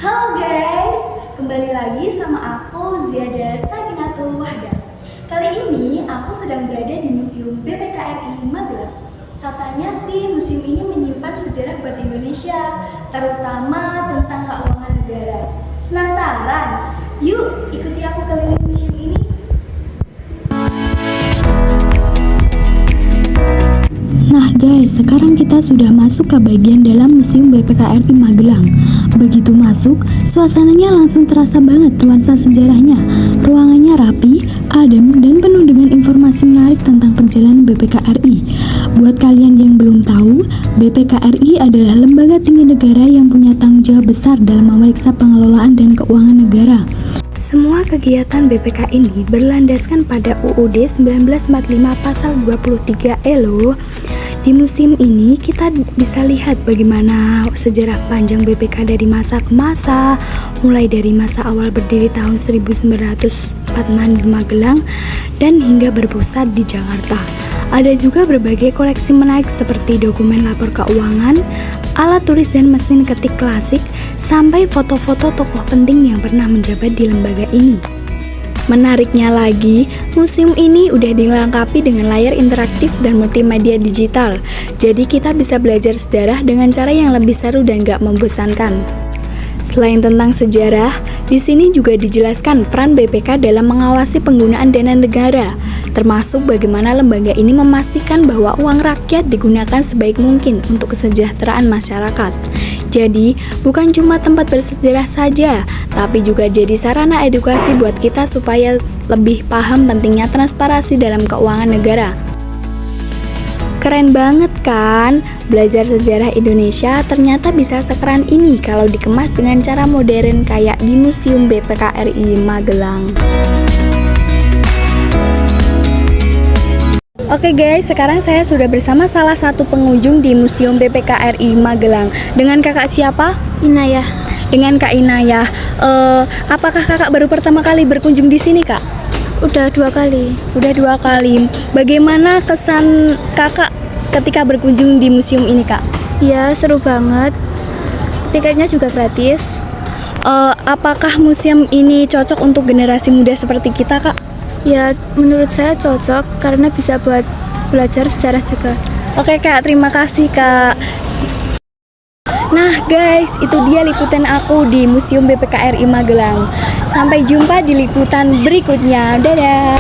Halo guys, kembali lagi sama aku Ziada Sakinatul Wahda. Kali ini aku sedang berada di Museum BPKRI Magelang. Katanya sih museum ini menyimpan sejarah buat Indonesia, terutama tentang keuangan negara. Penasaran? Yuk ikuti aku keliling museum ini. Nah guys, sekarang kita sudah masuk ke bagian dalam Museum BPKRI Magelang. Begitu masuk, suasananya langsung terasa banget nuansa sejarahnya. Ruangannya rapi, adem, dan penuh dengan informasi menarik tentang perjalanan BPKRI. Buat kalian yang belum tahu, BPKRI adalah lembaga tinggi negara yang punya tanggung jawab besar dalam memeriksa pengelolaan dan keuangan negara. Semua kegiatan BPK ini berlandaskan pada UUD 1945 pasal 23E loh. Di museum ini kita bisa lihat bagaimana sejarah panjang BPK dari masa ke masa, mulai dari masa awal berdiri tahun 1946 di Magelang dan hingga berpusat di Jakarta. Ada juga berbagai koleksi menarik seperti dokumen lapor keuangan, alat tulis dan mesin ketik klasik, sampai foto-foto tokoh penting yang pernah menjabat di lembaga ini. Menariknya lagi, museum ini udah dilengkapi dengan layar interaktif dan multimedia digital. Jadi kita bisa belajar sejarah dengan cara yang lebih seru dan gak membosankan. Selain tentang sejarah, di sini juga dijelaskan peran BPK dalam mengawasi penggunaan dana negara, termasuk bagaimana lembaga ini memastikan bahwa uang rakyat digunakan sebaik mungkin untuk kesejahteraan masyarakat. Jadi, bukan cuma tempat bersejarah saja, tapi juga jadi sarana edukasi buat kita supaya lebih paham pentingnya transparansi dalam keuangan negara. Keren banget kan? Belajar sejarah Indonesia ternyata bisa sekeren ini kalau dikemas dengan cara modern kayak di Museum BPKRI Magelang. Oke guys, sekarang saya sudah bersama salah satu pengunjung di Museum BPKRI Magelang. Dengan kakak siapa? Inayah. Dengan Kak Inayah. Apakah kakak baru pertama kali berkunjung di sini, Kak? Udah 2 kali. Udah 2 kali. Bagaimana kesan kakak ketika berkunjung di museum ini, Kak? Ya, seru banget. Tiketnya juga gratis. Apakah museum ini cocok untuk generasi muda seperti kita, Kak? Ya, menurut saya cocok karena bisa buat belajar sejarah juga. Oke, Kak, terima kasih, Kak. Nah guys, itu dia liputan aku di Museum BPKRI Magelang. Sampai jumpa di liputan berikutnya. Dadah.